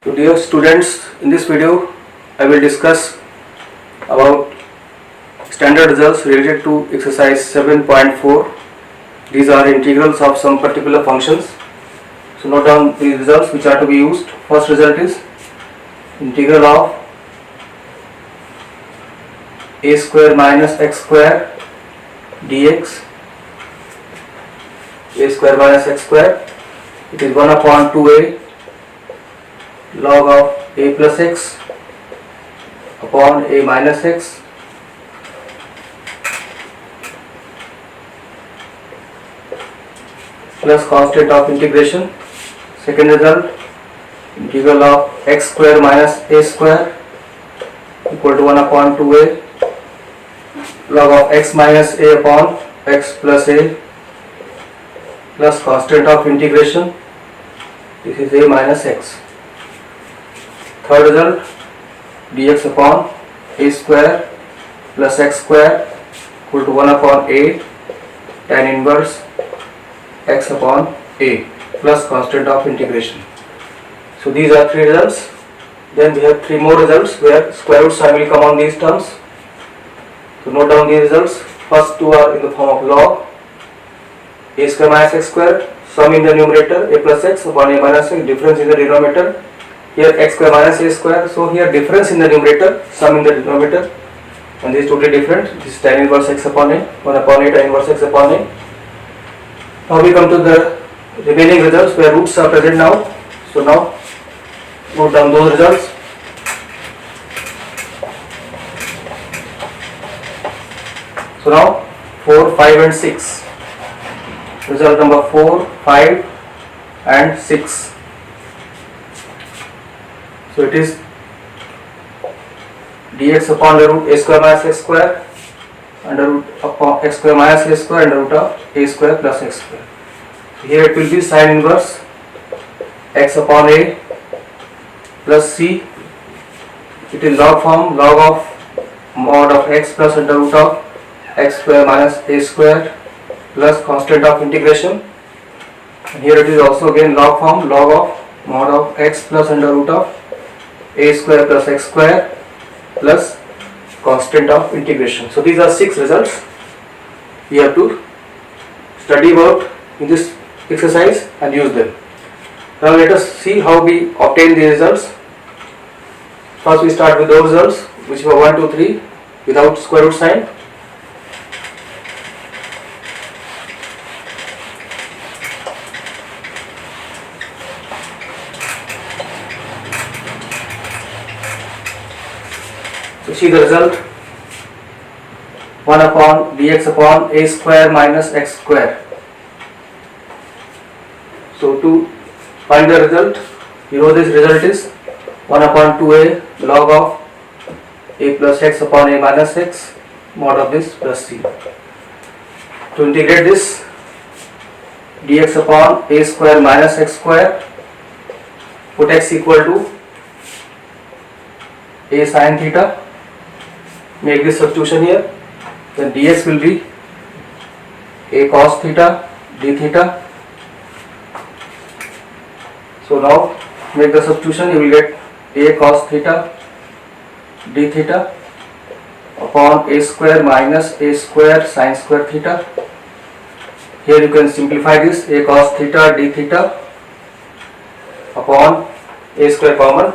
So dear students, in this video I will discuss about standard results related to exercise 7.4. These are integrals of some particular functions. So note down these results which are to be used. First result is integral of a square minus x square dx. A square minus x square, it is 1 upon 2a log of a plus x upon a minus x plus constant of integration. Second result, integral of x square minus a square equal to 1 upon 2a log of x minus a upon x plus a plus constant of integration. This is a minus x. Third result, dx upon a square plus x square equal to 1 upon a tan inverse x upon a plus constant of integration. So these are three results. Then we have three more results where square root sign will come on these terms. So note down these results. First two are in the form of log a square minus x square, sum in the numerator a plus x upon a minus x, difference in the denominator. Here x square minus a square, so here difference in the numerator, sum in the denominator, and this is totally different. This is tan inverse x upon a, 1 upon a tan inverse x upon a. Now we come to the remaining results where roots are present now. So now note down those results. So now 4, 5 and 6. Result number 4, 5 and 6. So it is dx upon the root a square minus x square under root upon x square minus a square under root of a square plus x square. So here it will be sin inverse x upon a plus c. It is log form, log of mod of x plus under root of x square minus a square plus constant of integration. And here it is also again log form, log of mod of x plus under root of a square plus x square plus constant of integration. So these are 6 results we have to study about in this exercise and use them. Now let us see how we obtain the results. First we start with those results which were 1, 2, 3 without square root sign. So see the result, 1 upon dx upon a square minus x square. So to find the result, you know this result is 1 upon 2a log of a plus x upon a minus x mod of this plus c. To integrate this, dx upon a square minus x square, put x equal to a sin theta. Make this substitution here, then dx will be a cos theta d theta. So now make the substitution, you will get a cos theta d theta upon a square minus a square sin square theta. Here you can simplify this, a cos theta d theta upon a square common,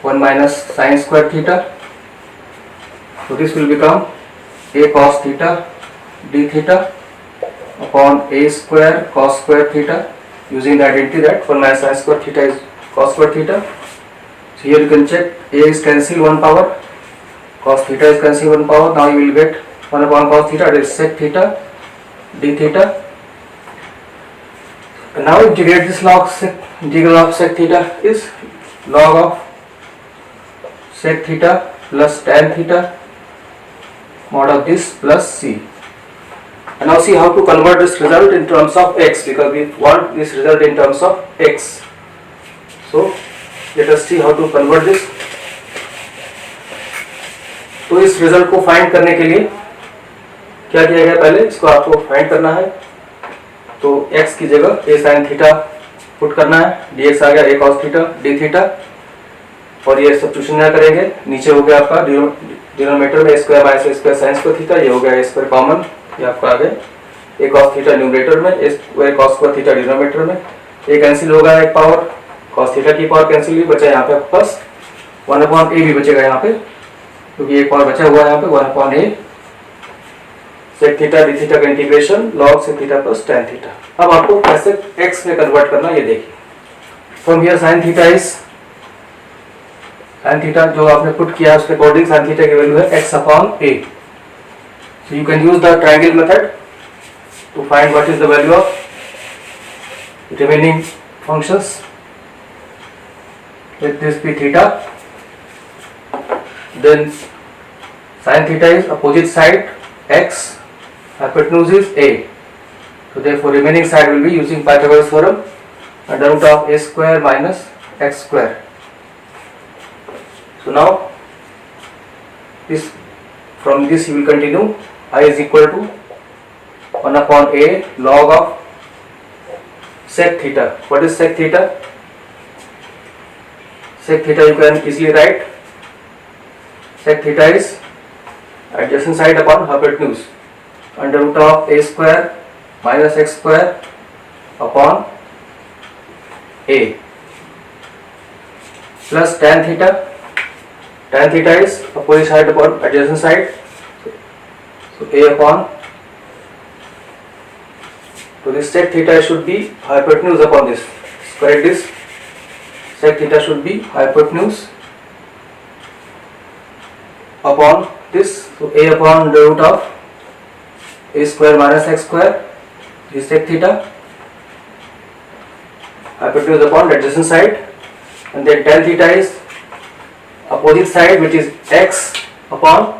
1 minus sin square theta. So this will become a cos theta d theta upon a square cos square theta, using the identity that 1 minus sin square theta is cos square theta. So here you can check, a is cancel 1 power, cos theta is cancel 1 power. Now you will get 1 upon cos theta, that is sec theta d theta. And now integrate this log sec, integral of sec theta is log of sec theta plus tan theta mod of this plus c. And now see how to convert this result in terms of x, because we want this result in terms of x. So let us see how to convert this. तो इस result को find करने के लिए क्या किया गया, पहले इसको आपको फाइंड करना है। तो x की जगह a sin थीटा पुट करना है, dx आ गया a cos theta d theta, और ये सब्स्टिट्यूशन यहाँ करेंगे, नीचे हो गया आपका डिनोमिनेटर में a square minus a square sine square theta, ये हो गया a स्क्वायर कॉमन, ये आपका आ गया a cos थीटा न्यूमरेटर में, a square cos square theta denominator में, ये कैंसिल होगा, एक पावर cos थीटा की पावर कैंसिल हुई, बचा यहाँ पे आपके पास 1/a भी बचेगा यहाँ पे, क्योंकि एक पावर बचा हुआ है यहाँ पे 1/a sec theta d theta का integration log sec theta plus tan theta. अब आपको कैसे x में कन्वर्ट करना ये देखिए। फ्रॉम हियर sin थीटा जो आपने पुट किया उसके अकॉर्डिंग sin थीटा की वैल्यू है x/a। So you can use the triangle method to find what is the value of remaining functions. Let this be theta, then sin theta is opposite side x, hypotenuse is a, so therefore remaining side will be using Pythagoras theorem, under root of a square minus x square. So now this, from this you will continue, I is equal to 1/a log of sec theta. What is sec theta? Sec theta you can easily write, sec theta is adjacent side upon hypotenuse, under root of a square minus x square upon a, plus tan theta. Tan theta is opposite side upon adjacent side, so a upon, so this sec theta should be hypotenuse upon this, correct this, sec theta should be hypotenuse upon this, so a upon the root of a square minus x square, this sec theta, hypotenuse upon the adjacent side, and then tan theta is opposite side, which is x upon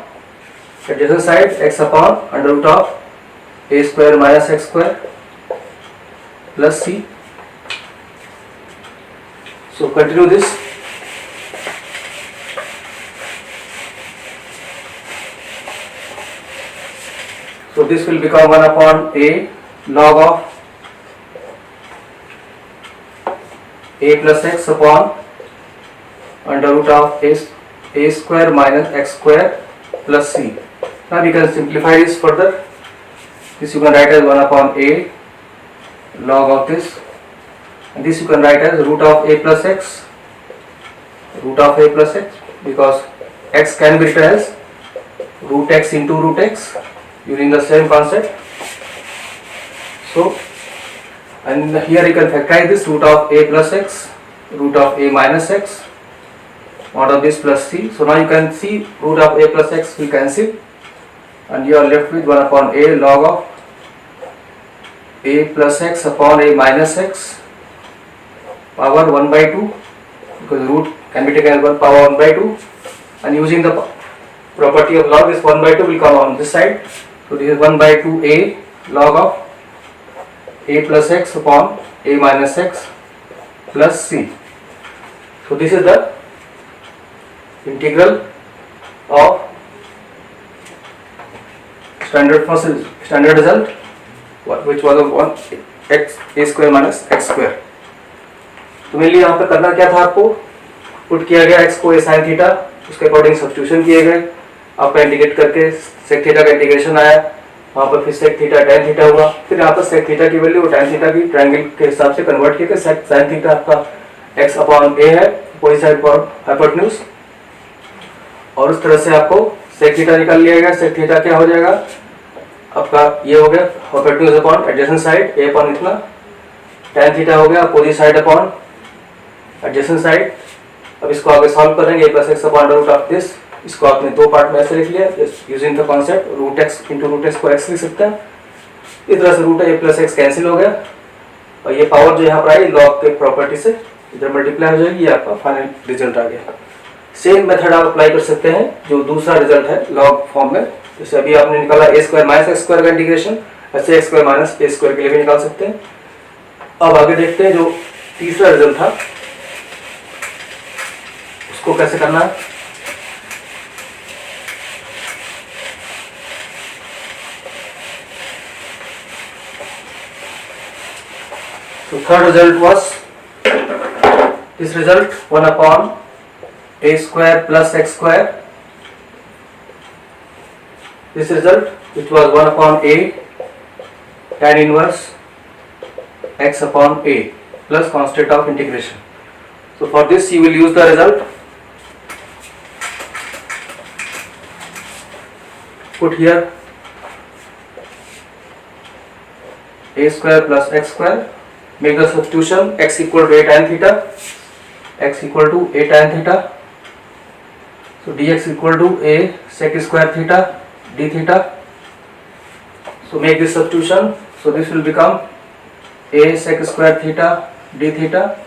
adjacent side, x upon under root of a square minus x square plus c. So continue this. So this will become 1/a log of a plus x upon under root of a square minus x square plus c. Now we can simplify this further. This you can write as 1/a log of this, and this you can write as root of a plus x, because x can be written as root x into root x using the same concept. So, and here you can factorize this root of a plus x, root of a minus x, out of this plus c. So now you can see root of a plus x will cancel, and you are left with 1/a log of a plus x upon a minus x power 1/2, because root can be taken as 1 power 1/2, and using the property of log, this 1/2 will come on this side. So this is 1/2a log of a plus x upon a minus x plus c. So this is the integral of standard result, which was of 1 x a square minus x square. तो मेरे लिए यहाँ पे करना क्या था, आपको put किया गया x को a sin थीटा, उसके अकॉर्डिंग सब्स्टिट्यूशन किए गए, आपका इंटीग्रेट करके sec थीटा का इंटीग्रेशन आया, वहाँ पर फिर sec थीटा tan थीटा हुआ, फिर यहाँ पर sec थीटा की वैल्यू tan थीटा की ट्रायंगल के हिसाब से कन्वर्ट किया, sin थीटा आपका x अपॉन a है, अपोजिट साइड पर हाइपोटेन्यूज, और उस तरह से आपको sec थीटा निकाल लिया गया। sec थीटा क्या हो जाएगा आपका, ये हो गया hypotenuse upon adjacent side, a upon इतना, tan थीटा हो गया opposite side upon adjacent side. अब इसको आगे सॉल्व करेंगे, a plus x upon root of this, इसको आपने दो पार्ट में ऐसे लिख लिया, using the concept root x into root x को x लिख सकते हैं। इस तरह से root a plus x cancel हो गया, और ये पावर जो यहाँ पर आई लॉग के प्रॉपर्टी से इधर मल्टीप्लाई हो जाएगी, ये आपका फाइनल रिजल्ट आ गया। सेम मेथड आप अप्लाई कर सकते हैं जो दूसरा रिजल्ट है लॉग फॉर्म में, जैसे अभी आपने निकाला a square minus x square का इंटीग्रेशन, ऐसे x square minus a square के लिए भी निकाल सकते हैं। अब आगे देखते हैं जो तीसरा रिजल्ट था उसको कैसे करना है। So third result was this result 1 upon a square plus x square. This result which was 1 upon a tan inverse x upon a plus constant of integration. So for this you will use the result. Put here a square plus x square. Make the substitution x equal to a tan theta. X equal to a tan theta. So dx equal to a sec square theta d theta. So make this substitution. So this will become a sec square theta d theta.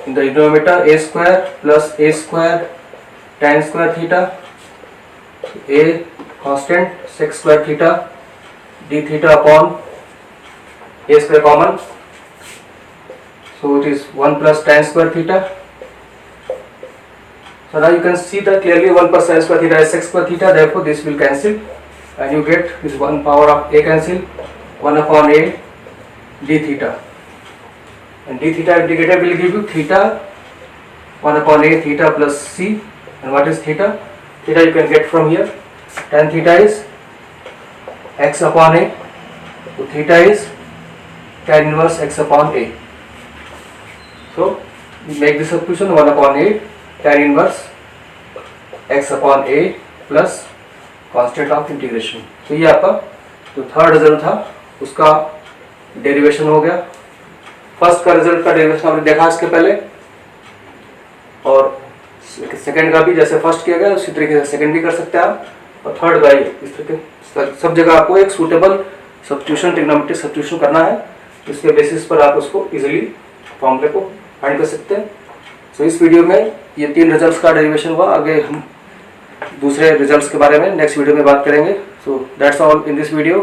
In the denominator a square plus a square tan square theta. So a constant sec square theta d theta upon a square common. So it is 1 plus tan square theta. So now you can see that clearly 1 plus tan square theta is sec square theta. Therefore this will cancel and you get this 1 power of a cancel, 1 upon a d theta. And d theta integrated will give you theta 1 upon a theta plus c. And what is theta? Theta you can get from here. Tan theta is x upon a. So theta is tan inverse x upon a. So we make the substitution 1 upon a tan inverse x upon a plus constant of integration. तो ये आपका जो third result था उसका derivation हो गया. First का result का डेरिवेशन आपने देखा इसके पहले और सेकंड का भी जैसे फर्स्ट किया गया उसी तरीके से सेकंड भी कर सकते हैं आप. और थर्ड का इस तरीके सब जगह आपको एक सूटेबल सब्स्टिट्यूशन ट्रिग्नोमेट्रिक सब्स्टिट्यूशन करना है. इसके बेसिस पर आप उसको इजीली फॉर्मूले को फाइंड कर सकते हैं. सो इस वीडियो में ये 3 रिजल्ट्स का डेरिवेशन हुआ. आगे हम दूसरे रिजल्ट्स के बारे में नेक्स्ट वीडियो में बात करेंगे. So that's all in this video.